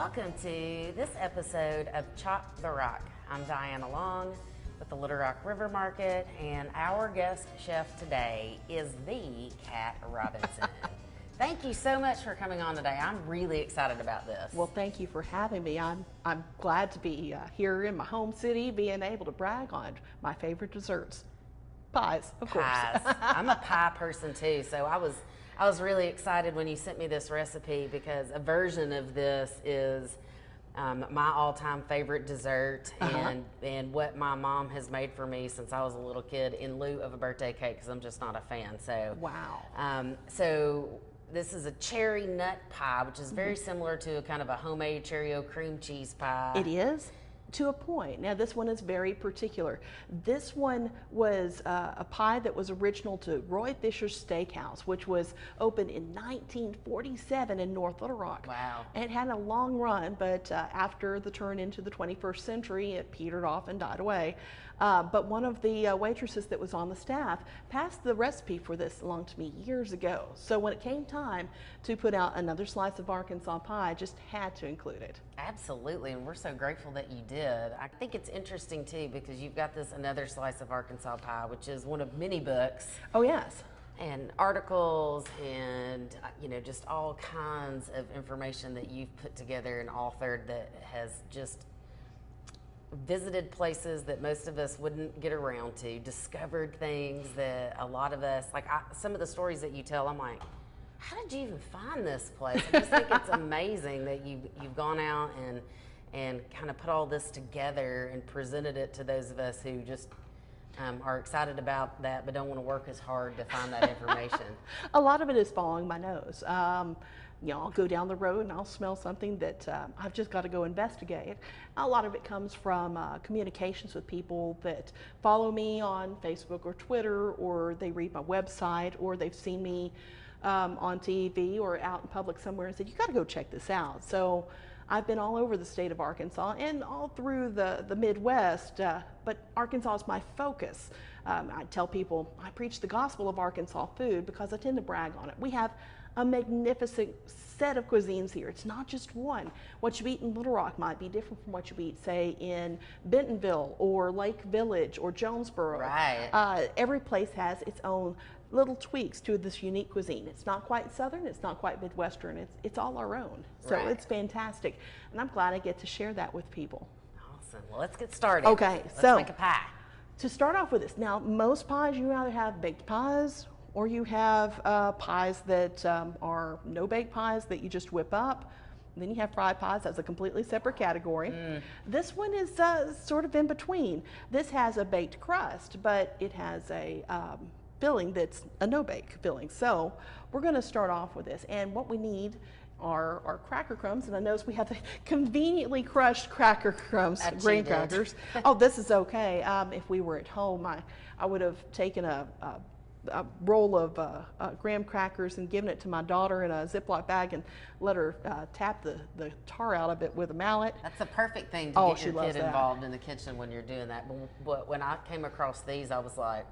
Welcome to this episode of Chop the Rock. I'm Diana Long with the Little Rock River Market, and our guest chef today is the Kat Robinson. Thank you so much for coming on today. I'm really excited about this. Well, thank you for having me. I'm glad to be here in my home city, being able to brag on my favorite desserts. Pies, of course. I'm a pie person too, so I was really excited when you sent me this recipe because a version of this is my all-time favorite dessert and what my mom has made for me since I was a little kid in lieu of a birthday cake because I'm just not a fan. So wow. So this is a cherry nut pie, which is very similar to a kind of a homemade Cheerio cream cheese pie. It is. To a point. Now this one is very particular. This one was a pie that was original to Roy Fisher's Steakhouse, which was opened in 1947 in North Little Rock. Wow. And it had a long run, but after the turn into the 21st century, it petered off and died away. But one of the waitresses that was on the staff passed the recipe for this along to me years ago. So when it came time to put out another slice of Arkansas pie, I just had to include it. Absolutely, and we're so grateful that you did. I think it's interesting too because you've got this Another Slice of Arkansas Pie, which is one of many books. Oh yes. And articles and just all kinds of information that you've put together and authored that has just visited places that most of us wouldn't get around to, discovered things that a lot of us, some of the stories that you tell, I'm like, how did you even find this place? I just think it's amazing that you've gone out and kind of put all this together and presented it to those of us who just are excited about that but don't want to work as hard to find that information. A lot of it is following my nose. I'll go down the road and I'll smell something that I've just got to go investigate. A lot of it comes from communications with people that follow me on Facebook or Twitter, or they read my website, or they've seen me on TV or out in public somewhere and said, you got to go check this out. So I've been all over the state of Arkansas and all through the Midwest, but Arkansas is my focus. I tell people I preach the gospel of Arkansas food because I tend to brag on it. We have a magnificent set of cuisines here. It's not just one. What you eat in Little Rock might be different from what you eat, say, in Bentonville or Lake Village or Jonesboro. Right. Every place has its own little tweaks to this unique cuisine. It's not quite Southern, it's not quite Midwestern, it's all our own. So right. It's fantastic. And I'm glad I get to share that with people. Awesome. Well, let's get started. Okay, let's make a pie. To start off with this, now most pies you either have baked pies or you have pies that are no bake pies that you just whip up. And then you have fried pies. That's a completely separate category. This one is sort of in between. This has a baked crust, but it has a filling that's a no-bake filling. So we're going to start off with this. And what we need are our cracker crumbs. And I notice we have the conveniently crushed cracker crumbs, graham crackers. Oh, this is okay. If we were at home, I would have taken a roll of graham crackers and given it to my daughter in a Ziploc bag and let her tap the tar out of it with a mallet. That's a perfect thing to get your kid involved in the kitchen when you're doing that. But when I came across these, I was like,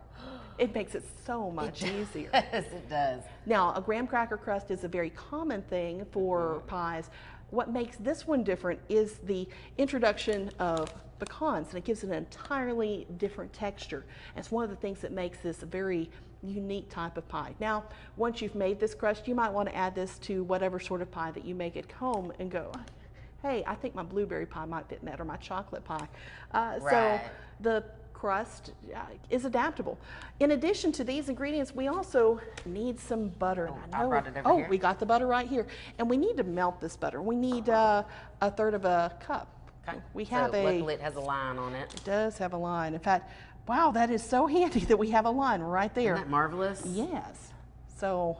it makes it so much easier. Yes, it does. Now, a graham cracker crust is a very common thing for pies. What makes this one different is the introduction of pecans, and it gives it an entirely different texture. And it's one of the things that makes this a very unique type of pie. Now, once you've made this crust, you might want to add this to whatever sort of pie that you make at home and go, hey, I think my blueberry pie might fit in that, or my chocolate pie. Right. So the crust is adaptable. In addition to these ingredients, we also need some butter. I brought it over here. We got the butter right here. And we need to melt this butter. We need a third of a cup. Okay. We have luckily it has a line on it. It does have a line. In fact, wow, that is so handy that we have a line right there. Isn't that marvelous? Yes. So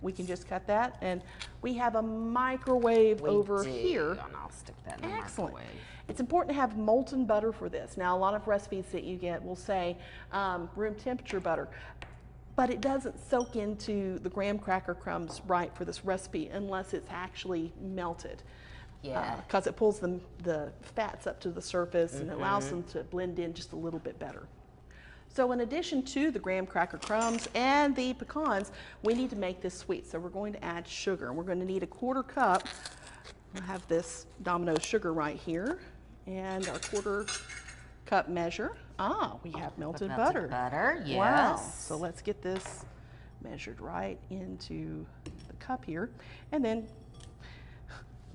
we can just cut that, and we have a microwave over here. And I'll stick that in the Excellent. microwave. It's important to have molten butter for this. Now, a lot of recipes that you get will say room temperature butter, but it doesn't soak into the graham cracker crumbs right for this recipe unless it's actually melted. Yeah. Because it pulls the fats up to the surface and allows them to blend in just a little bit better. So in addition to the graham cracker crumbs and the pecans, we need to make this sweet. So we're going to add sugar. We're going to need a 1/4 cup I have this Domino's sugar right here and our 1/4 cup measure. Ah, we have melted butter. Butter, yes. Wow. So let's get this measured right into the cup here. And then,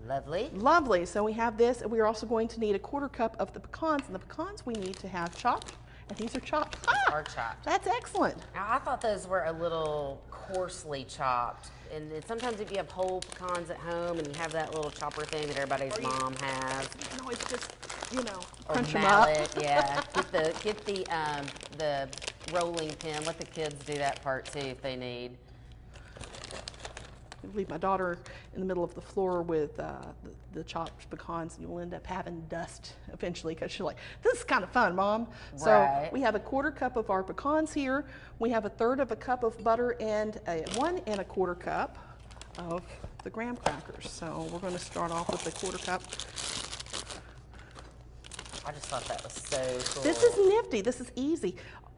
Lovely. lovely. So we have this, and we're also going to need a 1/4 cup of the pecans. And the pecans we need to have chopped. And these are chopped. Are chopped. That's excellent. Now, I thought those were a little coarsely chopped. And sometimes if you have whole pecans at home and you have that little chopper thing that everybody's mom has. You can always just, you know, Or crunch them up. mallet, yeah. Get the rolling pin. Let the kids do that part too if they need. Leave my daughter in the middle of the floor with the chopped pecans, and you'll end up having dust eventually because she's like, this is kind of fun, Mom. So Right. we have a 1/4 cup of our pecans here. We have 1/3 of a cup of butter and 1 1/4 cup of the graham crackers. So we're going to start off with the 1/4 cup. I just thought that was so cool. This is nifty. This is easy.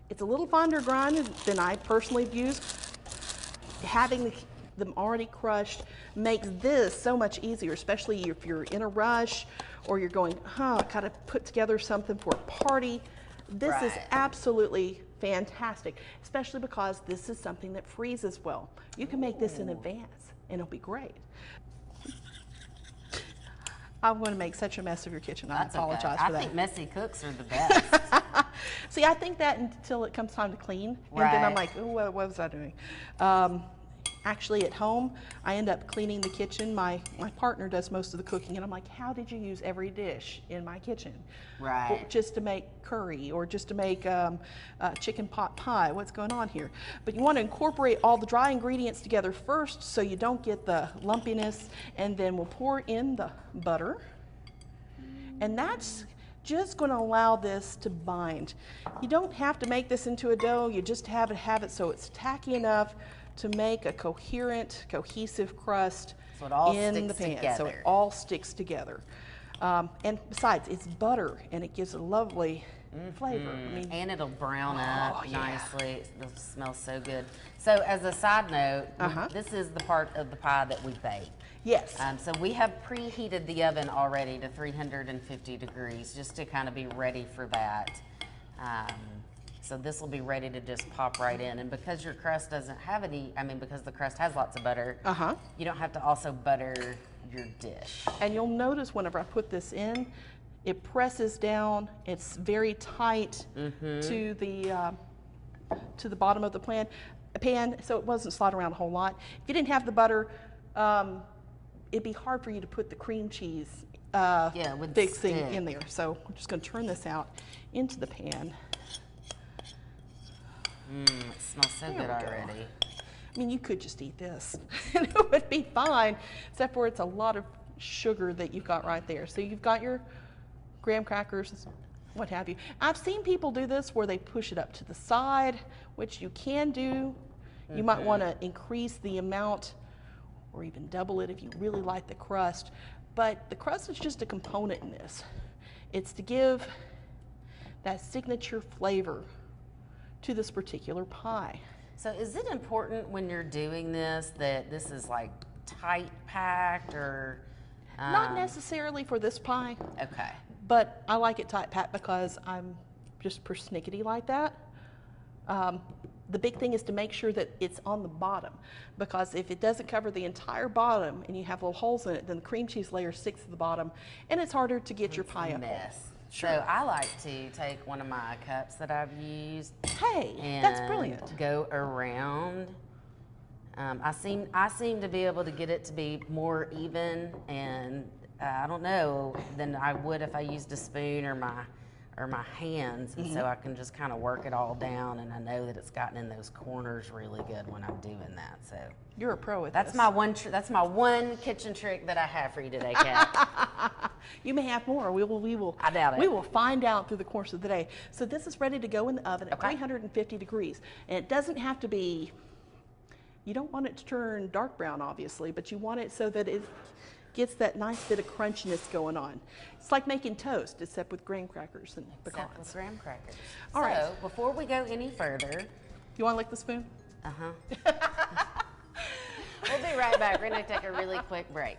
It's a little finer grinded than I personally use. Having them already crushed makes this so much easier, especially if you're in a rush or you're going, I gotta put together something for a party. This is Right. absolutely fantastic, especially because this is something that freezes well. You can make this in advance and it'll be great. I'm going to make such a mess of your kitchen. I That's apologize okay. for that. I think messy cooks are the best. See, I think that until it comes time to clean, and then I'm Right. like, oh, what was I doing? Actually, at home, I end up cleaning the kitchen. My partner does most of the cooking, and I'm like, how did you use every dish in my kitchen? Right. Just to make curry or just to make chicken pot pie. What's going on here? But you want to incorporate all the dry ingredients together first so you don't get the lumpiness, and then we'll pour in the butter. And that's just going to allow this to bind. You don't have to make this into a dough. You just have it so it's tacky enough to make a coherent, cohesive crust So it all in the sticks pan. So it together. all sticks together. And besides, it's butter, and it gives a lovely flavor. I mean, And it'll brown up yeah. nicely. It'll smell so good. So as a side note, this is the part of the pie that we bake. yes. So we have preheated the oven already to 350 degrees just to kind of be ready for that. So this will be ready to just pop right in. And because your crust doesn't have any, because the crust has lots of butter, you don't have to also butter your dish. And you'll notice whenever I put this in, it presses down. It's very tight to the bottom of the pan, so it wasn't slide around a whole lot. If you didn't have the butter, it'd be hard for you to put the cream cheese it would fixing stick. in there. So we're just going to turn this out into the pan. It smells so There good we go. already. I mean, you could just eat this and it would be fine, except for it's a lot of sugar that you've got right there. So you've got your graham crackers, what have you. I've seen people do this where they push it up to the side, which you can do. You might want to increase the amount or even double it if you really like the crust. But the crust is just a component in this. It's to give that signature flavor to this particular pie. So is it important when you're doing this that this is like tight packed or? Not necessarily for this pie, Okay. but I like it tight packed because I'm just persnickety like that. The big thing is to make sure that it's on the bottom, because if it doesn't cover the entire bottom and you have little holes in it, then the cream cheese layer sticks to the bottom and it's harder to get your pie up. Mess. So I like to take one of my cups that I've used Hey, and that's brilliant. go around. I seem to be able to get it to be more even, and I don't know, than I would if I used a spoon or my hands, and so I can just kind of work it all down, and I know that it's gotten in those corners really good when I'm doing that. So You're a pro with that's this. that's my one kitchen trick that I have for you today, Kat. You may have more. We will. I doubt it. We will find out through the course of the day. So this is ready to go in the oven at Okay. 350 degrees, and it doesn't have to be. You don't want it to turn dark brown, obviously, but you want it so that it gets that nice bit of crunchiness going on. It's like making toast, except with graham crackers and pecans. Except with graham crackers. All so right. before we go any further, You want to lick the spoon? we'll be right back. We're going to take a really quick break.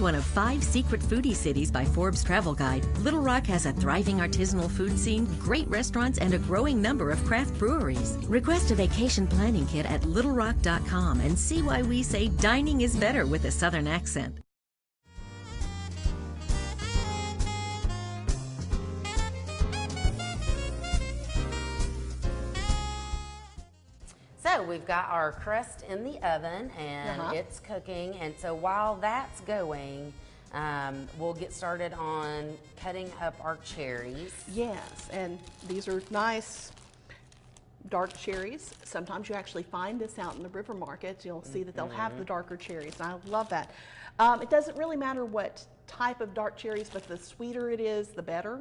Named one of 5 secret foodie cities by Forbes Travel Guide, Little Rock has a thriving artisanal food scene, great restaurants, and a growing number of craft breweries. Request a vacation planning kit at littlerock.com and see why we say dining is better with a Southern accent. So we've got our crust in the oven and it's cooking. And so while that's going, we'll get started on cutting up our cherries. Yes, and these are nice dark cherries. Sometimes you actually find this out in the river markets. You'll see that they'll have the darker cherries, and I love that. It doesn't really matter what type of dark cherries, but the sweeter it is, the better,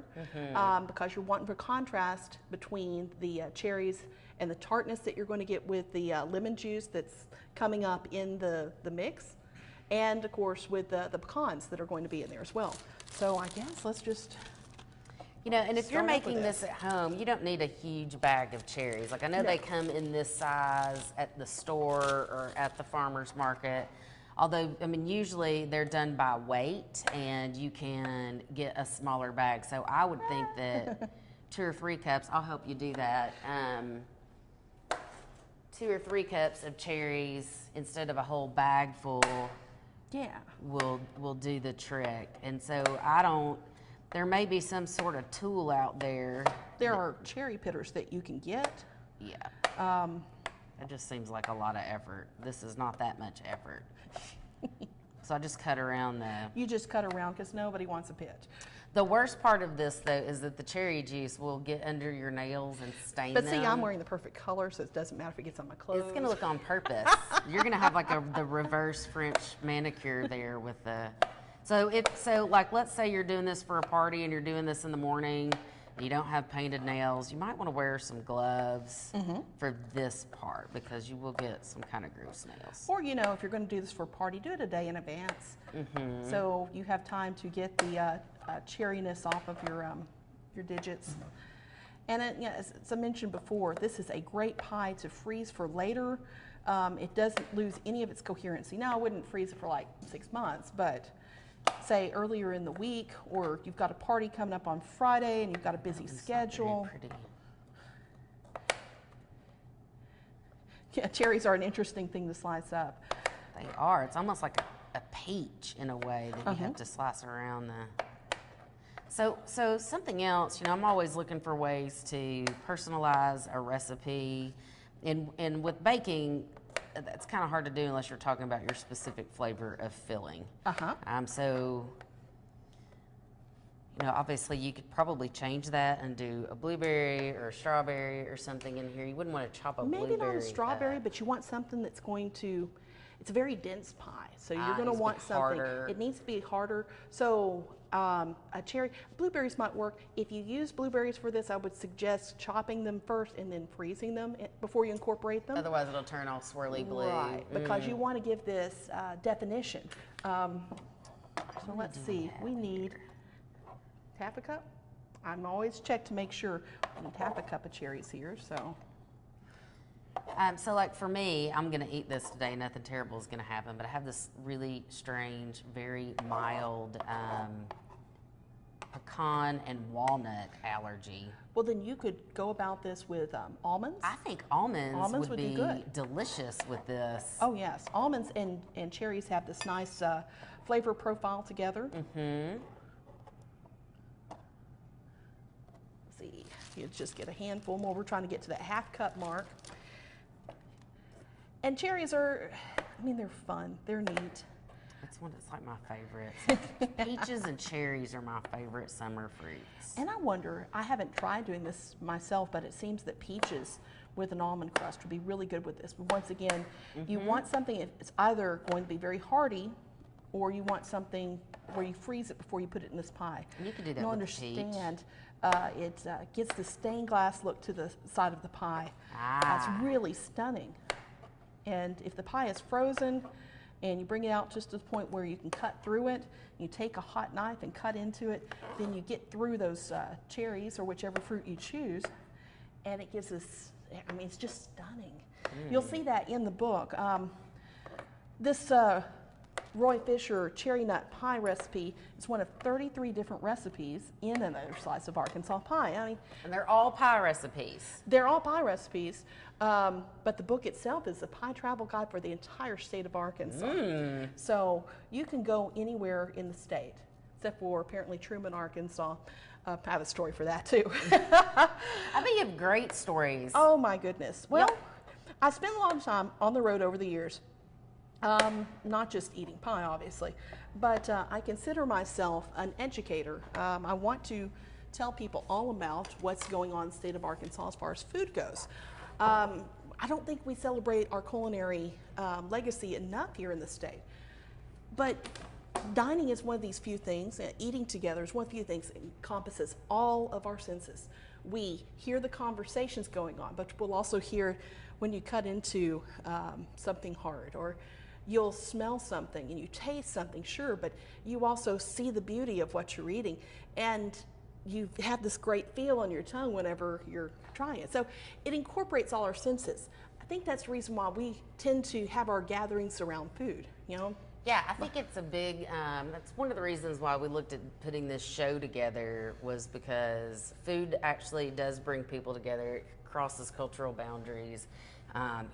because you're wanting for contrast between the cherries and the tartness that you're going to get with the lemon juice that's coming up in the mix, and of course with the pecans that are going to be in there as well. So I guess let's just... You know, and if you're Start off with making this this. at home, you don't need a huge bag of cherries. Like I know No. they come in this size at the store or at the farmer's market. Although, I mean, usually they're done by weight and you can get a smaller bag. So I would think that 2 or 3 cups, I'll help you do that. 2 or 3 cups of cherries instead of a whole bag full Yeah. will do the trick. And so I don't, there may be some sort of tool out there. There are cherry pitters that you can get. Yeah. It just seems like a lot of effort. This is not that much effort. So I just cut around the... You just cut around because nobody wants a pit. The worst part of this, though, is that the cherry juice will get under your nails and stain But them. see, I'm wearing the perfect color, so it doesn't matter if it gets on my clothes. It's going to look on purpose. You're going to have like the reverse French manicure there with the... So like, let's say you're doing this for a party and you're doing this in the morning, and you don't have painted nails, you might want to wear some gloves for this part because you will get some kind of gross nails. Or, you know, if you're going to do this for a party, do it a day in advance. So you have time to get the cherryness off of your digits. And as I mentioned before, this is a great pie to freeze for later. It doesn't lose any of its coherency. Now, I wouldn't freeze it for like 6 months, but say earlier in the week, or you've got a party coming up on Friday and you've got a busy schedule. Very pretty. Yeah, cherries are an interesting thing to slice up. They are. It's almost like a peach in a way that you have to slice around the... So something else, you know, I'm always looking for ways to personalize a recipe. And with baking, that's kind of hard to do unless you're talking about your specific flavor of filling. So, you know, obviously you could probably change that and do a blueberry or a strawberry or something in here. You wouldn't want to chop a blueberry. Maybe not a strawberry, but you want something that's going to, it's a very dense pie. So you're going to needs to be want something, harder. it needs to be harder. So a cherry, blueberries might work. If you use blueberries for this, I would suggest chopping them first and then freezing them before you incorporate them. Otherwise it'll turn all swirly blue. Right, because you want to give this definition. So let's see, we need half a cup. I'm always check to make sure we need half a cup of cherries here, so. So like for me, I'm gonna eat this today, nothing terrible is gonna happen, but I have this really strange, very mild pecan and walnut allergy. Well, then you could go about this with almonds. I think almonds Almonds would would be be good. delicious with this. Oh yes, almonds and cherries have this nice flavor profile together. Let's see, you just get a handful more. We're trying to get to that half cup mark. And cherries are, I mean, they're fun. They're neat. It's like my favorites. Peaches and cherries are my favorite summer fruits. And I wonder, I haven't tried doing this myself, but it seems that peaches with an almond crust would be really good with this. But once again, you want something, it's either going to be very hearty, or you want something where you freeze it before you put it in this pie. And you can do that You'll with the peach. understand, it gets the stained glass look to the side of the pie. That's Ah. really stunning. And if the pie is frozen and you bring it out just to the point where you can cut through it, you take a hot knife and cut into it, then you get through those cherries or whichever fruit you choose, and it gives this, I mean, it's just stunning. You'll see that in the book. This Roy Fisher cherry nut pie recipe is one of 33 different recipes in Another Slice of Arkansas Pie. I mean, And they're all pie recipes. they're all pie recipes, but the book itself is a pie travel guide for the entire state of Arkansas. So you can go anywhere in the state, except for apparently Truman, Arkansas. I have a story for that too. I bet you have great stories. Oh my goodness. Well, I spent a lot of time on the road over the years. Not just eating pie, obviously, but I consider myself an educator. I want to tell people all about what's going on in the state of Arkansas as far as food goes. I don't think we celebrate our culinary legacy enough here in the state, but dining is one of these few things, eating together is one of the few things that encompasses all of our senses. We hear the conversations going on, but we'll also hear when you cut into something hard, or you'll smell something and you taste something, sure, but you also see the beauty of what you're eating, and you have this great feel on your tongue whenever you're trying it. So it incorporates all our senses. I think that's the reason why we tend to have our gatherings around food, you know? Yeah, I think it's a big, that's one of the reasons why we looked at putting this show together, was because food actually does bring people together. It crosses cultural boundaries.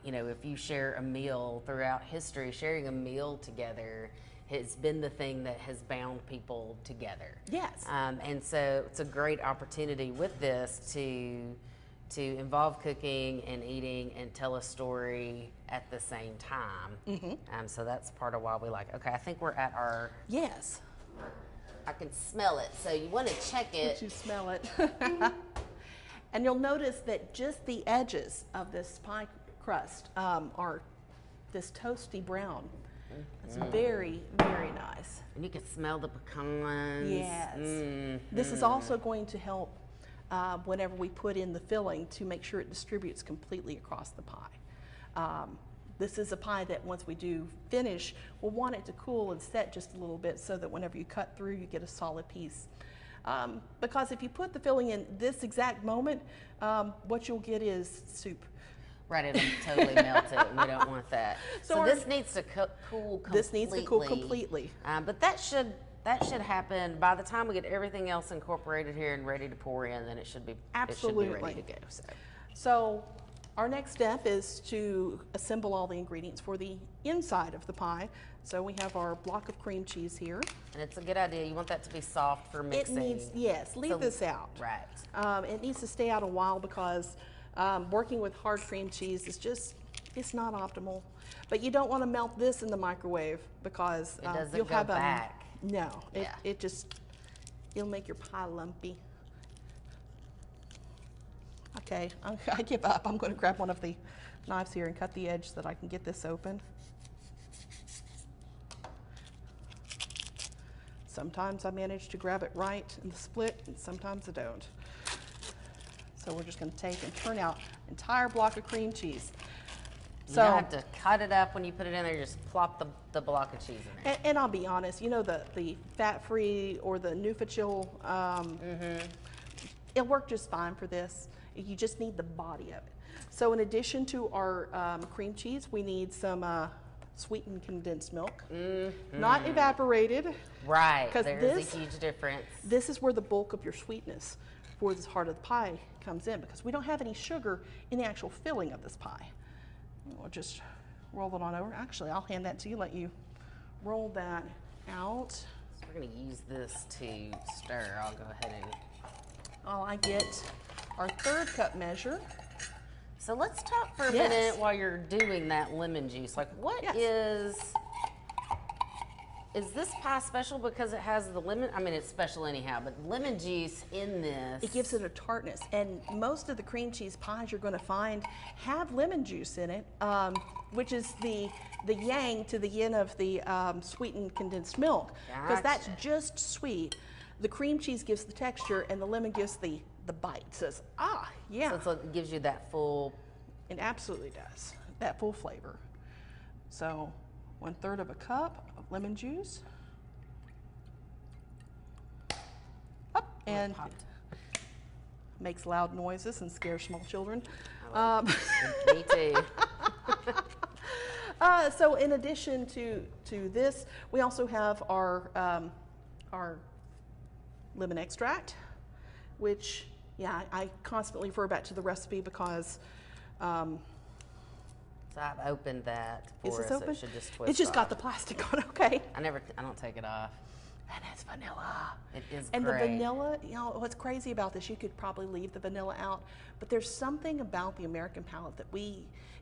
You know, if you share a meal throughout history, sharing a meal together has been the thing that has bound people together. Yes. And so it's a great opportunity with this to involve cooking and eating and tell a story at the same time. So that's part of why we like, okay, I think we're at our, Yes. I can smell it. So you want to check it. Let you smell it. And you'll notice that just the edges of this pie crust are this toasty brown. It's very, very nice. And you can smell the pecans. Yes. This is also going to help whenever we put in the filling to make sure it distributes completely across the pie. This is a pie that once we do finish, we'll want it to cool and set just a little bit so that whenever you cut through, you get a solid piece. Because if you put the filling in this exact moment, what you'll get is soup. Right, it'll totally melt it, and we don't want that. So this needs to cool completely. This needs to cool completely. But that should happen by the time we get everything else incorporated here and ready to pour in. Then it should be Absolutely. It should be ready to go. So our next step is to assemble all the ingredients for the inside of the pie. So we have our block of cream cheese here. And it's a good idea. You want that to be soft for mixing. It needs, yes, leave this out. Right. It needs to stay out a while because working with hard cream cheese is just, it's not optimal. But you don't want to melt this in the microwave because It doesn't you'll go have back. No, Yeah. it just, it'll make your pie lumpy. Okay, I give up. I'm going to grab one of the knives here and cut the edge so that I can get this open. Sometimes I manage to grab it right in the split, and sometimes I don't. So we're just going to take and turn out an entire block of cream cheese. You don't have to cut it up when you put it in there. Just plop the block of cheese in there. And I'll be honest, you know, the fat-free or the NutriChill, it'll work just fine for this. You just need the body of it. So in addition to our cream cheese, we need some sweetened condensed milk, not evaporated. Right, 'Cause there's a huge difference. This is where the bulk of your sweetness for this heart of the pie comes in, because we don't have any sugar in the actual filling of this pie. We'll just roll it on over. Actually, I'll hand that to you, let you roll that out. So we're going to use this to stir. I'll go ahead and... I get our 3rd cup measure. So let's talk for a Yes. minute while you're doing that lemon juice. Like, what is this pie special because it has the lemon? I mean, it's special anyhow, but lemon juice in this. It gives it a tartness, and most of the cream cheese pies you're going to find have lemon juice in it, which is the yang to the yin of the sweetened condensed milk, because that's Gotcha. just sweet. The cream cheese gives the texture, and the lemon gives the bite. It says, yeah. So it gives you that full. It absolutely does, that full flavor. So 1/3 of a cup of lemon juice. Up, and makes loud noises and scares small children. Me too. So in addition to this, we also have our lemon extract, which, yeah, I constantly refer back to the recipe because So I've opened that is for this us. open? It should just twist It's just got off. the plastic on. Okay. I don't take it off. And it's vanilla. It is And great. the vanilla, you know, what's crazy about this, you could probably leave the vanilla out, but there's something about the American palate that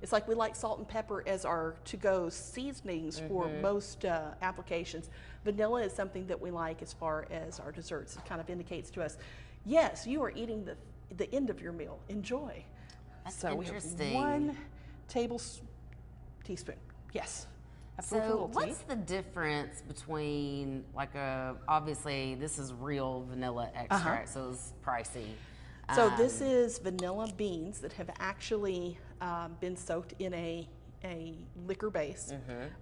it's like we like salt and pepper as our to-go seasonings for most applications. Vanilla is something that we like as far as our desserts. It kind of indicates to us, yes, you are eating the end of your meal. Enjoy. That's so interesting. we have 1 teaspoon. Yes. So Little what's tea. the difference between obviously this is real vanilla extract, so it's pricey. So this is vanilla beans that have actually been soaked in a liquor base.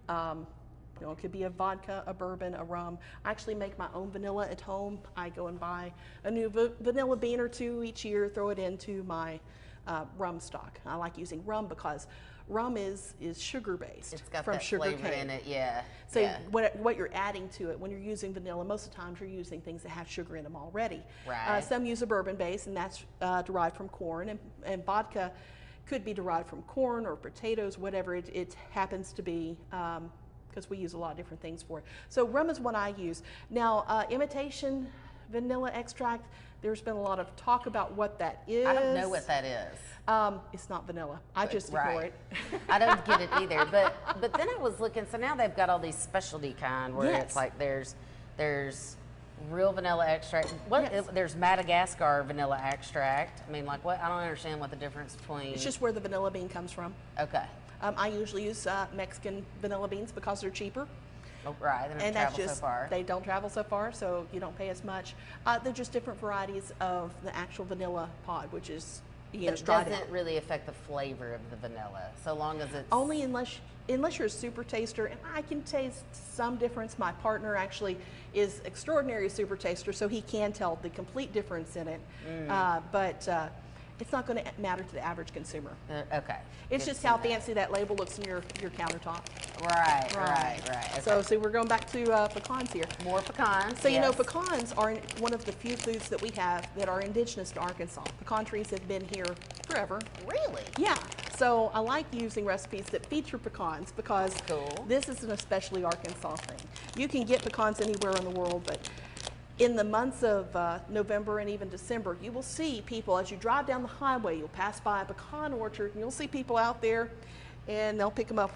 You know, it could be a vodka, a bourbon, a rum. I actually make my own vanilla at home. I go and buy a new vanilla bean or two each year, throw it into my rum stock. I like using rum because rum is sugar based. It's got from that sugar flavor cane. in it, yeah. So yeah. what you're adding to it when you're using vanilla, most of the times you're using things that have sugar in them already. Right. Some use a bourbon base, and that's derived from corn, and vodka could be derived from corn or potatoes, whatever it happens to be, because we use a lot of different things for it. So rum is what I use. Now, imitation vanilla extract, there's been a lot of talk about what that is. I don't know what that is. It's not vanilla. I just ignore Right. it. I don't get it either. But then I was looking, so now they've got all these specialty kind where Yes. it's like there's real vanilla extract. Yes. There's Madagascar vanilla extract. I mean, like what? I don't understand what the difference between. It's just where the vanilla bean comes from. Okay. I usually use Mexican vanilla beans because they're cheaper. Oh, right. They don't And that's travel just, so far. they don't travel so far, so you don't pay as much. They're just different varieties of the actual vanilla pod, which is, you know, It dried doesn't out. really affect the flavor of the vanilla, so long as it's Only unless you're a super taster, and I can taste some difference. My partner actually is extraordinary super taster, so he can tell the complete difference in it. But it's not going to matter to the average consumer. okay. It's Good just to how know. fancy that label looks in your countertop. Right. Okay. So see, we're going back to pecans here. More pecans. So you know, yes. pecans are one of the few foods that we have that are indigenous to Arkansas. Pecan trees have been here forever. Really? Yeah. So I like using recipes that feature pecans because Cool. this is an especially Arkansas thing. You can get pecans anywhere in the world, but in the months of November and even December, you will see people, as you drive down the highway, you'll pass by a pecan orchard and you'll see people out there and they'll pick them up.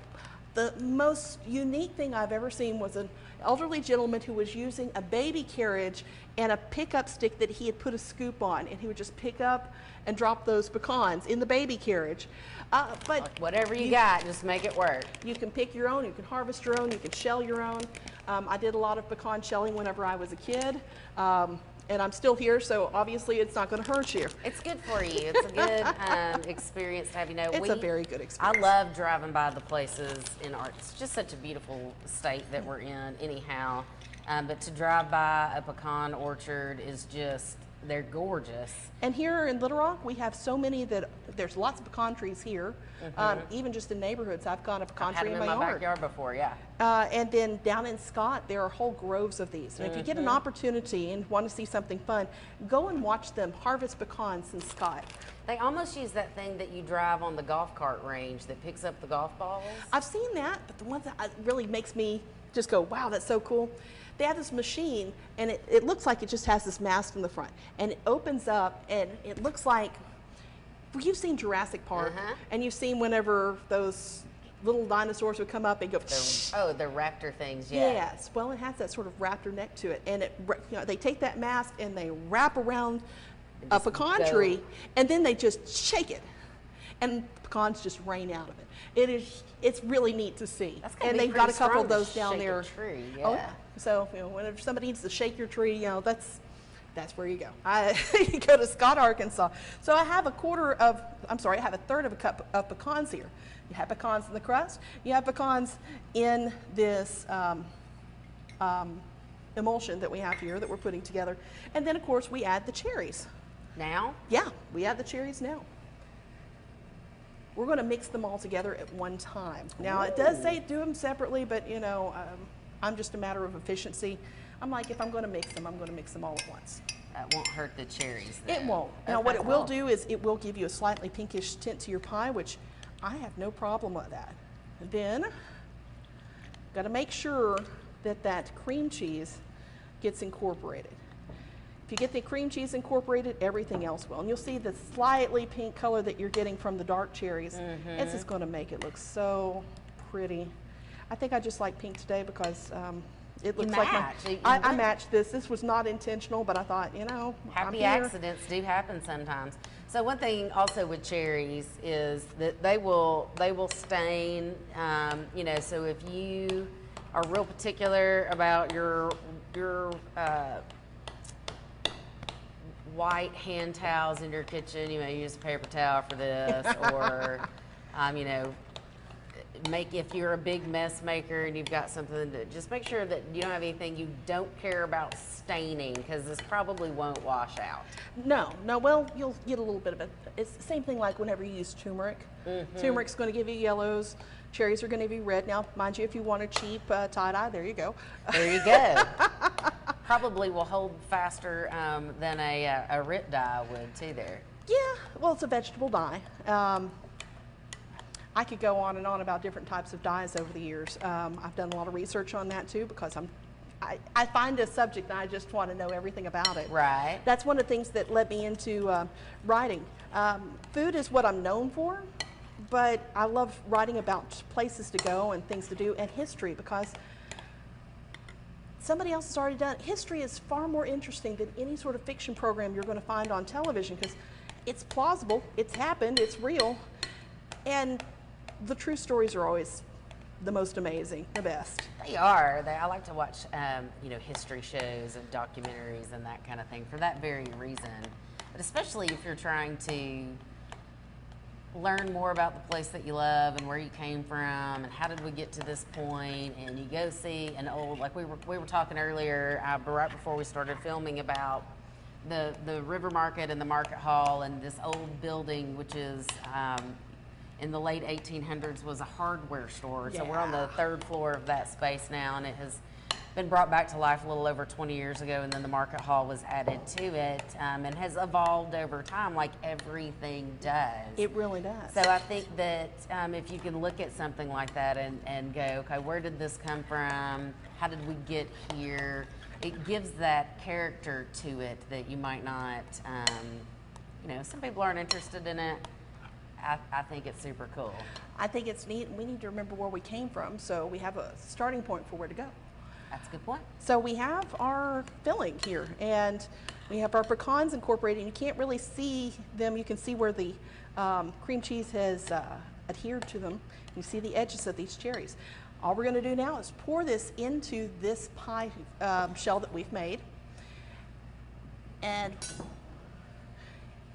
The most unique thing I've ever seen was an elderly gentleman who was using a baby carriage and a pickup stick that he had put a scoop on, and he would just pick up and drop those pecans in the baby carriage. But Like, whatever you got, just make it work. you can pick your own, you can harvest your own, you can shell your own. I did a lot of pecan shelling whenever I was a kid, and I'm still here, so obviously it's not going to hurt you. It's good for you. It's a good experience to have. You know, It's a very good experience. I love driving by the places in art. It's just such a beautiful state that we're in, anyhow. But to drive by a pecan orchard is just—they're gorgeous. And here in Little Rock, we have so many that there's lots of pecan trees here. Even just in neighborhoods, I've got a pecan Had tree them in in my my yard. backyard before, yeah. And then down in Scott, there are whole groves of these. And if you get an opportunity and want to see something fun, go and watch them harvest pecans in Scott. They almost use that thing that you drive on the golf cart range that picks up the golf balls. I've seen that, but the one that really makes me just go, wow, that's so cool. They have this machine, and it looks like it just has this mast in the front. And it opens up, and it looks like, well, you've seen Jurassic Park, and you've seen whenever those little dinosaurs would come up and go, The raptor things, yeah. yes. Well, it has that sort of raptor neck to it. And they take that mast and they wrap around a pecan go. tree, and then they just shake it. And pecans just rain out of it. It's really neat to see. That's gotta And be they've got a pretty couple of strong to those down shake a there. tree, Oh, yeah. So whenever somebody needs to shake your tree, that's where you go. You go to Scott, Arkansas. So I have a third of a cup of pecans here. You have pecans in the crust. You have pecans in this emulsion that we have here that we're putting together. And then, of course, we add the cherries. Now? Yeah, we add the cherries now. we're going to mix them all together at one time. Now, it does say do them separately, but you know, I'm just a matter of efficiency. I'm like, if I'm going to mix them, I'm going to mix them all at once. That won't hurt the cherries, though. It won't. Now, Okay, what it will cool. do is it will give you a slightly pinkish tint to your pie, which I have no problem with that. And then, got to make sure that that cream cheese gets incorporated. If you get the cream cheese incorporated, everything else will. And you'll see the slightly pink color that you're getting from the dark cherries. It's just going to make it look so pretty. I think I just like pink today because it looks like match. I matched this. This was not intentional, but I thought, you know, I'm Happy here. accidents do happen sometimes. So one thing also with cherries is that they will stain. You know, so if you are real particular about your white hand towels in your kitchen, you may use a paper towel for this, or you know, if you're a big mess maker and you've got something to, just make sure that you don't have anything you don't care about staining, because this probably won't wash out. No, well, you'll get a little bit of it. It's the same thing like whenever you use turmeric. Turmeric's going to give you yellows. Cherries are going to give you red. Now, mind you, if you want a cheap tie-dye, there you go. There you go. Probably will hold faster than a RIT dye would too there. Yeah, well, it's a vegetable dye. I could go on and on about different types of dyes over the years. I've done a lot of research on that too, because I find a subject and I just want to know everything about it. Right. That's one of the things that led me into writing. Food is what I'm known for, but I love writing about places to go and things to do and history, because somebody else has already done it. History is far more interesting than any sort of fiction program you're going to find on television, because it's plausible, it's happened, it's real, and the true stories are always the most amazing, the best. They are. I like to watch, you know, history shows and documentaries and that kind of thing for that very reason. But especially if you're trying to learn more about the place that you love and where you came from and how did we get to this point, and you go see an old, like we were talking earlier, right before we started filming, about the River Market and the Market Hall and this old building, which is in the late 1800s was a hardware store. So we're on the third floor of that space now, and it has been brought back to life a little over 20 years ago, and then the Market Hall was added to it, and has evolved over time like everything does. It really does. So I think that if you can look at something like that and go, okay, where did this come from? How did we get here? It gives that character to it that you might not, you know, some people aren't interested in it. I think it's super cool. I think it's neat, and we need to remember where we came from, so we have a starting point for where to go. That's a good point. So we have our filling here, and we have our pecans incorporated. You can't really see them. You can see where the cream cheese has adhered to them. You see the edges of these cherries. All we're going to do now is pour this into this pie shell that we've made. And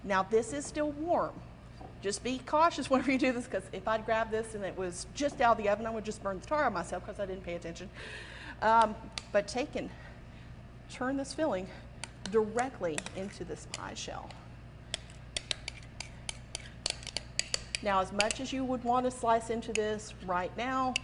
now this is still warm. Just be cautious whenever you do this, because if I'd grabbed this and it was just out of the oven, I would just burn the tar on myself because I didn't pay attention. But take and turn this filling directly into this pie shell. Now, as much as you would want to slice into this right now,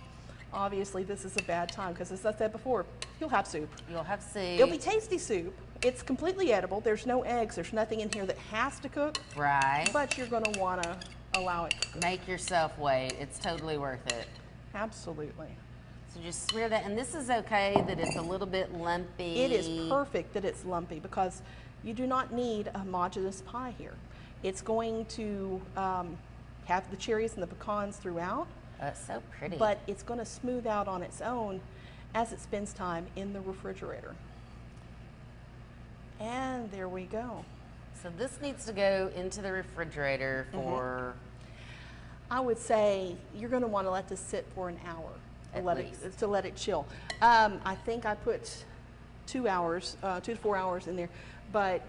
obviously this is a bad time, because as I said before, you'll have soup. You'll have soup. It'll be tasty soup. It's completely edible. There's no eggs. There's nothing in here that has to cook. Right. But you're going to want to allow it to cook. Make yourself wait. It's totally worth it. Absolutely. So just smear that, and this is okay that it's a little bit lumpy. It is perfect that it's lumpy, because you do not need a homogeneous pie here. It's going to have the cherries and the pecans throughout. It's so pretty. But it's going to smooth out on its own as it spends time in the refrigerator. And there we go. So this needs to go into the refrigerator for... I would say you're going to want to let this sit for an hour to let it chill. I think I put 2 hours, 2 to 4 hours in there. But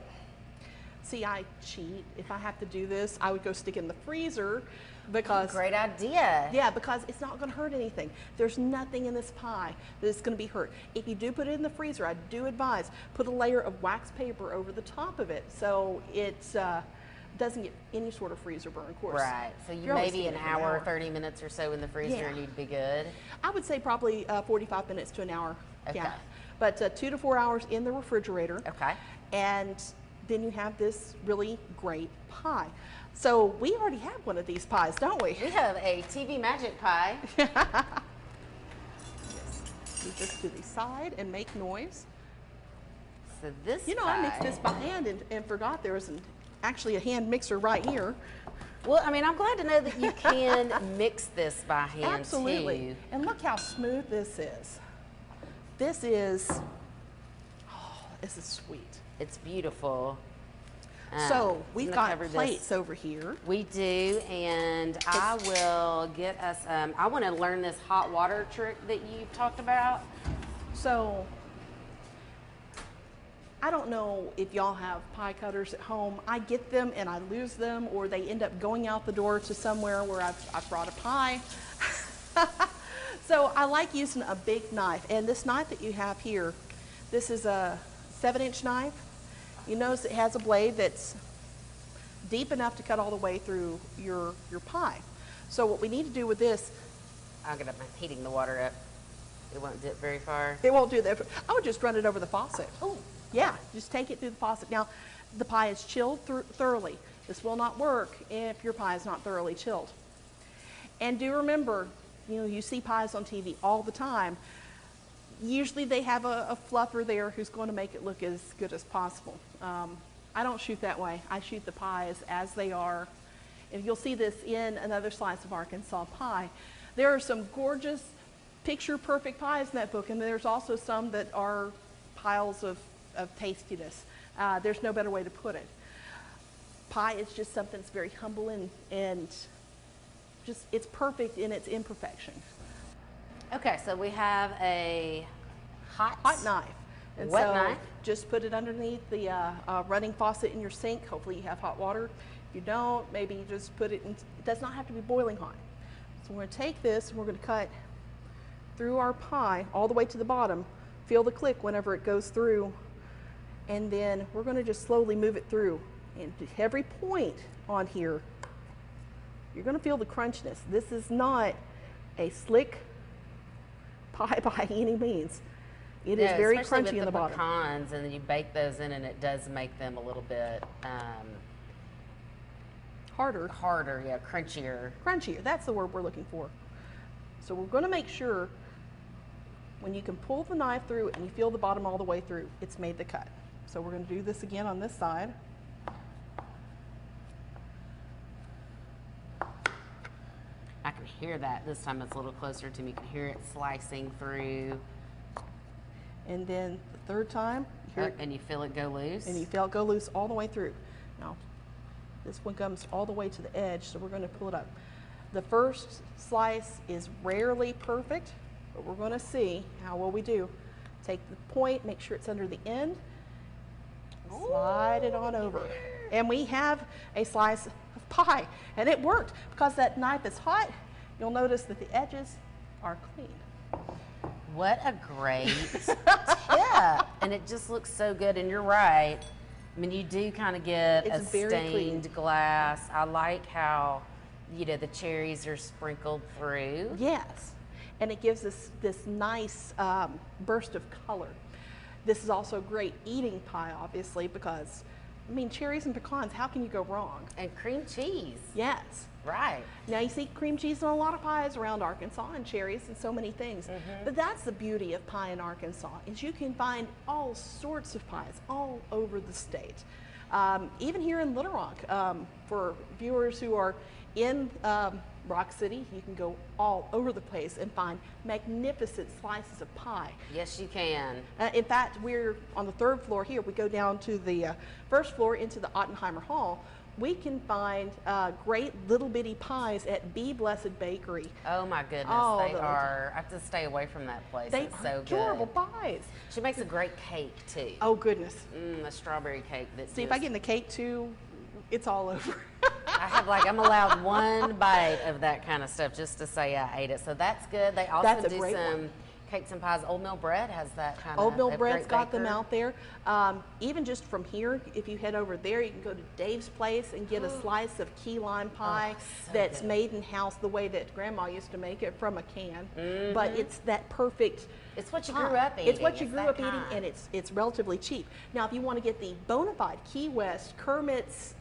see, I cheat. If I have to do this, I would go stick it in the freezer, because Great idea. yeah, because it's not going to hurt anything. There's nothing in this pie that's going to be hurt. If you do put it in the freezer, I do advise put a layer of wax paper over the top of it, so it's doesn't get any sort of freezer burn, of course. Right. So you You're always maybe an thinking hour, 30 minutes or so in the freezer Yeah. and you'd be good. I would say probably 45 minutes to an hour. Okay. Yeah. But 2 to 4 hours in the refrigerator. Okay. And then you have this really great pie. So we already have one of these pies, don't we? We have a TV Magic pie. Move this to the side and make noise. So this You know, pie, I mixed this by hand and forgot there was actually a hand mixer right here. well, I mean, I'm glad to know that you can mix this by hand Absolutely. too. And look how smooth this is. This is, oh, this is sweet. It's beautiful. So I'm we've gonna got cover this. plates over here. We do, and I will get us, I want to learn this hot water trick that you've talked about. So I don't know if y'all have pie cutters at home. I get them and I lose them, or they end up going out the door to somewhere where I've brought a pie. So I like using a big knife, and this knife that you have here, this is a 7-inch knife. You notice it has a blade that's deep enough to cut all the way through your pie. So what we need to do with this, I'm heating the water up. It won't dip very far. it won't do that. I would just run it over the faucet. Oh, Yeah, just take it through the faucet. Now, the pie is chilled thoroughly. This will not work if your pie is not thoroughly chilled. And do remember, you know, you see pies on TV all the time. Usually they have a fluffer there who's going to make it look as good as possible. I don't shoot that way. I shoot the pies as they are. And you'll see this in Another Slice of Arkansas Pie. There are some gorgeous picture-perfect pies in that book, and there's also some that are piles of tastiness. There's no better way to put it. Pie is just something that's very humble and just, it's perfect in its imperfection. okay. So we have a hot Knife. And Wet so knife? just put it underneath the running faucet in your sink. Hopefully you have hot water. If you don't, maybe you just put it in, it does not have to be boiling hot. So we're going to take this and we're going to cut through our pie all the way to the bottom. Feel the click whenever it goes through. And then we're going to just slowly move it through. And to every point on here, you're going to feel the crunchiness. This is not a slick pie by any means. It is very especially crunchy with in the bottom. pecans, and then you bake those in, and it does make them a little bit Harder, harder, yeah, crunchier. crunchier. That's the word we're looking for. So we're going to make sure when you can pull the knife through and you feel the bottom all the way through, it's made the cut. So we're going to do this again on this side. I can hear that. This time it's a little closer to me. You can hear it slicing through. And then the third time, you hear it, And you feel it go loose. and you feel it go loose all the way through. Now, this one comes all the way to the edge, so we're going to pull it up. The first slice is rarely perfect, but we're going to see how well we do. Take the point, make sure it's under the end, slide it on over. And we have a slice of pie, and it worked. Because that knife is hot, you'll notice that the edges are clean. What a great tip. And it just looks so good. And you're right. I mean, you do kind of get It's a very stained clean. glass. I like how, you know, the cherries are sprinkled through. Yes, and it gives us this nice burst of color. This is also great eating pie, obviously, because, I mean, cherries and pecans, how can you go wrong? And cream cheese. Yes. Right. Now you see cream cheese in a lot of pies around Arkansas, and cherries and so many things. But that's the beauty of pie in Arkansas, is you can find all sorts of pies all over the state. Even here in Little Rock, for viewers who are in Rock City, you can go all over the place and find magnificent slices of pie. Yes, you can. In fact, we're on the 3rd floor here. We go down to the 1st floor into the Ottenheimer Hall. We can find great little bitty pies at Be Blessed Bakery. Oh my goodness, Oh, they are. I have to stay away from that place. They It's are so adorable good. pies. She makes a great cake too. Oh goodness. A strawberry cake that See, if I get in the cake too, it's all over. I'm allowed one bite of that kind of stuff just to say I ate it. So that's good. They also That's a do great some one. cakes and pies. Old Mill Bread has that kind of. Old Mill Bread's got them out there. Even just from here, if you head over there, you can go to Dave's Place and get a slice of key lime pie so that's good. made in house the way that Grandma used to make it from a can. But it's that perfect. It's what you pie. grew up eating. It's what you It's grew that up eating, kind. and it's relatively cheap. Now, if you want to get the bona fide Key West Kermit's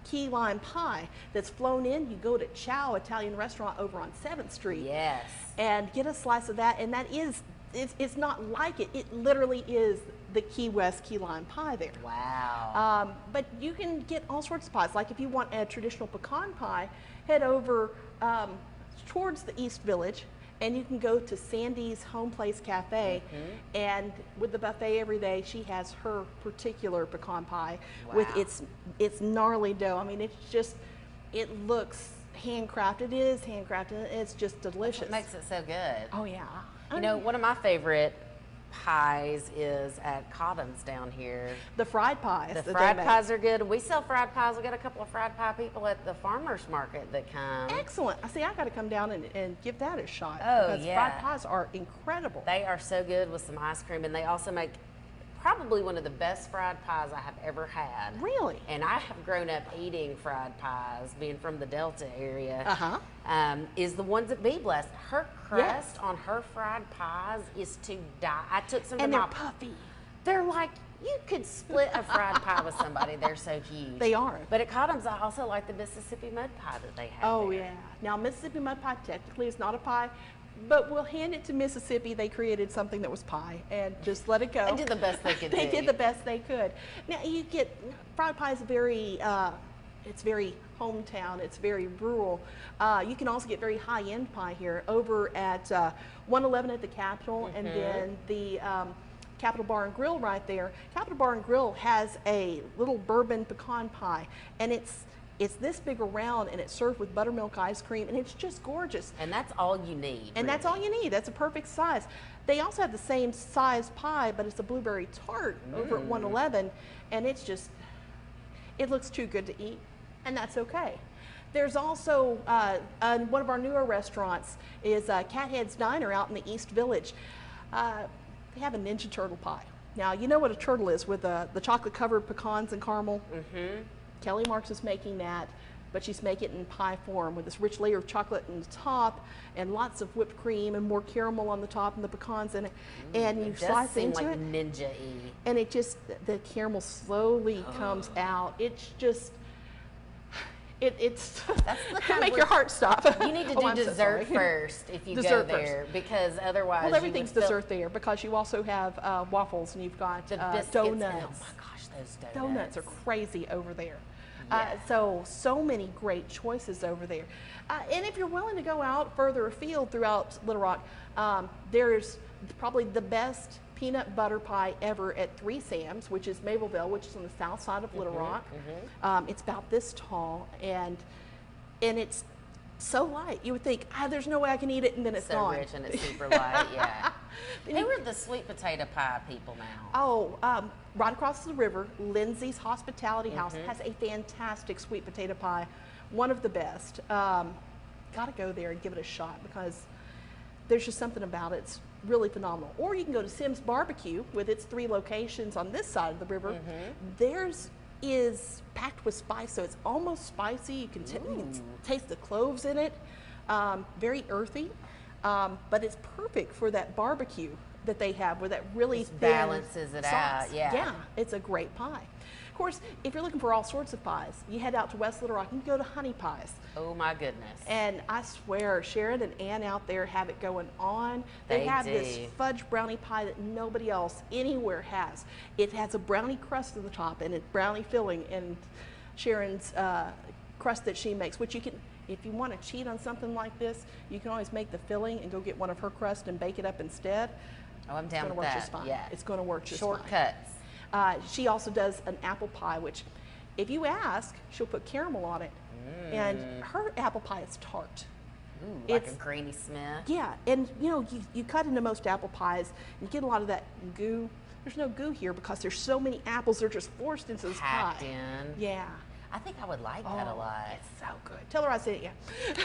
key lime pie that's flown in, you go to Chow Italian Restaurant over on 7th Street. Yes. And get a slice of that, and that is, it's not like it. It literally is the Key West key lime pie there. Wow. But you can get all sorts of pies. Like if you want a traditional pecan pie, head over towards the East Village, and you can go to Sandy's Home Place Cafe, and with the buffet every day, she has her particular pecan pie with Wow. its gnarly dough. I mean, it's just, it looks handcrafted. It is handcrafted. And it's just delicious. What makes it so good? Oh yeah. You know, one of my favorite pies is at Cotton's down here. The fried pies. The that they fried make. pies are good. We sell fried pies. We got a couple of fried pie people at the farmers market that come. Excellent. I see. I got to come down and give that a shot. Oh, because yeah. fried pies are incredible. They are so good with some ice cream, and they also make probably one of the best fried pies I have ever had. Really? And I have grown up eating fried pies, being from the Delta area. Is the ones at Bee Blessed. Her crust on her fried pies is to die. I took some And to they're my puffy. They're like, you could split a fried pie with somebody. They're so huge. They are. But at Cotton's, I also like the Mississippi mud pie that they have. Oh there. yeah. Now Mississippi mud pie technically is not a pie, but we'll hand it to Mississippi. They created something that was pie, and just let it go. They did the best they could They do. did the best they could. Now you get fried pie is very. It's very hometown. It's very rural. You can also get very high-end pie here over at 111 at the Capitol, and then the Capitol Bar and Grill right there. Capitol Bar and Grill has a little bourbon pecan pie, and it's this big around, and it's served with buttermilk ice cream, and it's just gorgeous. And that's all you need. And that's all really. you need. That's a perfect size. They also have the same size pie, but it's a blueberry tart over at 111, and it's just, it looks too good to eat, and that's okay. There's also one of our newer restaurants is Cathead's Diner out in the East Village. They have a Ninja Turtle pie. Now, you know what a turtle is with the chocolate-covered pecans and caramel? Kelly Marks is making that, but she's making it in pie form with this rich layer of chocolate on the top and lots of whipped cream and more caramel on the top and the pecans in it. And you It does slice seem into like it, ninja-y. and it just, the caramel slowly comes out. It's just, it's, That's the kind make where your heart stop. You need to Oh, do I'm so dessert sorry. first if you Dessert go there, because otherwise Well, you everything's would feel- dessert there because you also have waffles and you've got The biscuits. donuts. And, oh my gosh, those donuts. Donuts are crazy over there. Yeah. So many great choices over there. And if you're willing to go out further afield throughout Little Rock, there's probably the best peanut butter pie ever at 3 Sam's, which is Mableville, which is on the south side of Little Rock. It's about this tall, and it's so light. You would think, there's no way I can eat it, and then it's So gone. rich and it's super light, yeah. Who are the sweet potato pie people now? Right across the river, Lindsay's Hospitality House has a fantastic sweet potato pie, one of the best. Got to go there and give it a shot because there's just something about it. It's really phenomenal. Or you can go to Sim's Barbecue with its 3 locations on this side of the river. Theirs is packed with spice, so it's almost spicy. You can taste the cloves in it. Very earthy, but it's perfect for that barbecue that they have with that really Just thin balances it sauce. out, yeah. Yeah, it's a great pie. Of course, if you're looking for all sorts of pies, you head out to West Little Rock and you go to Honey Pies. Oh my goodness. And I swear, Sharon and Ann out there have it going on. They have this do. fudge brownie pie that nobody else anywhere has. It has a brownie crust at the top and a brownie filling, and Sharon's crust that she makes, which you can, if you want to cheat on something like this, you can always make the filling and go get one of her crust and bake it up instead. Oh, I'm It's down going to with work that. just fine. Yeah. It's going to work just fine. Shortcuts. She also does an apple pie, which if you ask, she'll put caramel on it. And her apple pie is tart. Ooh, like a Granny Smith. Yeah, and you cut into most apple pies, and you get a lot of that goo. There's no goo here because there's so many apples. They're just forced into this Packed pie. in. Yeah. I think I would like that a lot. It's so good. Tell her I sent you.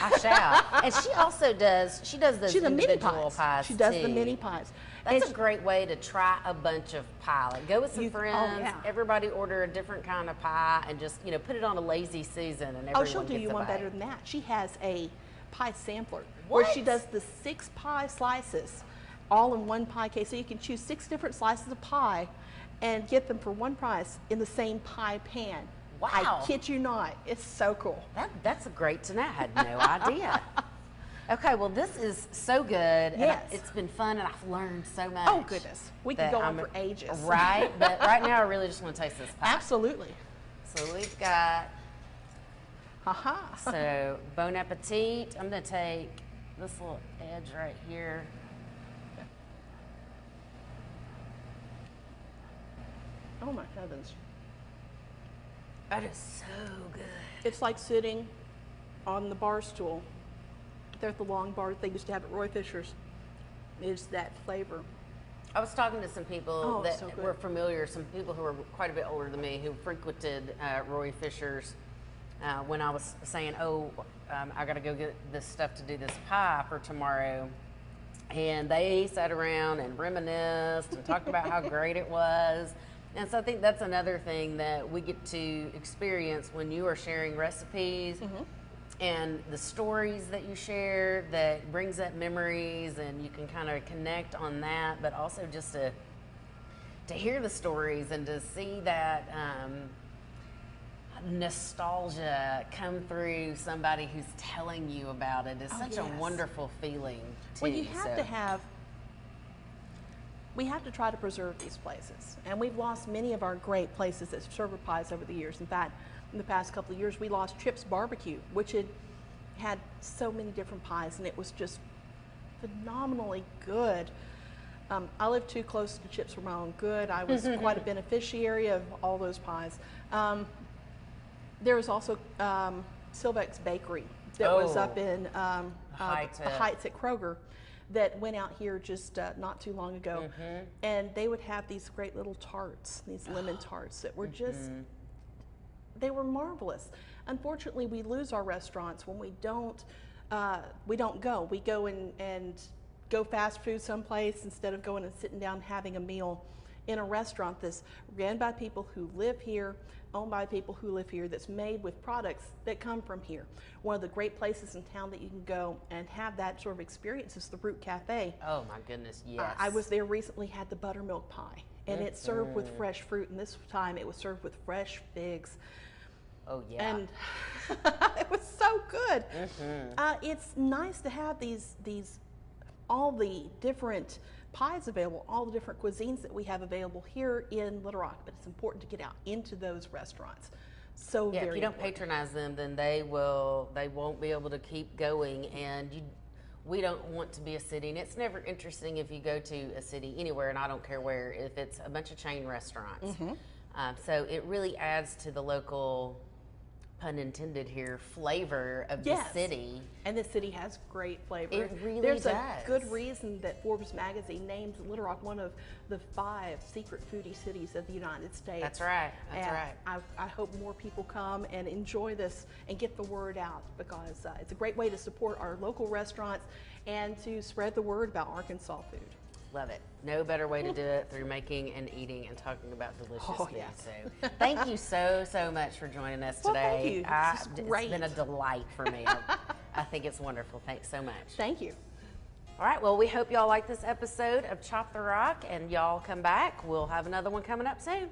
I shall. And she also does, she does those She's the mini individual pies She does too. the mini pies. That's And a great way to try a bunch of pie. Like go with some friends, yeah. everybody order a different kind of pie, and just put it on a lazy Susan, and everyone she'll do gets you a one bite. better than that. She has a pie sampler where she What? does the 6 pie slices all in one pie case. So you can choose 6 different slices of pie and get them for one price in the same pie pan. Wow. I kid you not. It's so cool. That's great to know. I had no idea. Okay, well, this is so good. And Yes. it's been fun, and I've learned so much. Oh, goodness. We could that go on I'm- for ages. Right? But right now, I really just want to taste this pie. Absolutely. So we've got, Haha. so Bon Appetit. I'm going to take this little edge right here. Oh my heavens. That is so good. It's like sitting on the bar stool. They're at the long bar they used to have at Roy Fisher's. It's that flavor. I was talking to some people Oh, that so good. were familiar, some people who were quite a bit older than me who frequented Roy Fisher's when I was saying, I got to go get this stuff to do this pie for tomorrow. And they sat around and reminisced and talked about how great it was. And so I think that's another thing that we get to experience when you are sharing recipes and the stories that you share that brings up memories, and you can kind of connect on that, but also just to hear the stories and to see that nostalgia come through somebody who's telling you about it is such a yes. wonderful feeling too. Well, you have to have, we have to try to preserve these places. And we've lost many of our great places that serve our pies over the years. In fact, in the past couple of years, we lost Tripp's Barbecue, which had so many different pies, and it was just phenomenally good. I live too close to Chips for my own good. I was quite a beneficiary of all those pies. There was also Silvex Bakery that was up in Heights Heights at Kroger that went out here just not too long ago. And they would have these great little tarts, these lemon tarts that were just, they were marvelous. Unfortunately, we lose our restaurants when we don't go. We go and go fast food someplace instead of going and sitting down and having a meal in a restaurant that's ran by people who live here, owned by people who live here, that's made with products that come from here. One of the great places in town that you can go and have that sort of experience is the Root Cafe. Oh my goodness, yes. I was there recently, had the buttermilk pie, and it's served with fresh fruit, and this time it was served with fresh figs. Oh yeah. And it was so good. It's nice to have these all the different pies available, all the different cuisines that we have available here in Little Rock, but it's important to get out into those restaurants. So yeah, very if you don't important. patronize them, then they won't be able to keep going, and we don't want to be a city, and it's never interesting if you go to a city anywhere, and I don't care where, if it's a bunch of chain restaurants. So it really adds to the local, pun intended here, flavor of the Yes. city. And the city has great flavor. It really There's does. a good reason that Forbes magazine named Little Rock one of the 5 secret foodie cities of the United States. That's right. That's And right. I hope more people come and enjoy this and get the word out, because it's a great way to support our local restaurants and to spread the word about Arkansas food. Love it. No better way to do it through making and eating and talking about delicious Oh, food. yes. So thank you so much for joining us Well, today. thank you. This is It's great. been a delight for me. I think it's wonderful. Thanks so much. Thank you. All right. Well, we hope y'all like this episode of Chop the Rock, and y'all come back. We'll have another one coming up soon.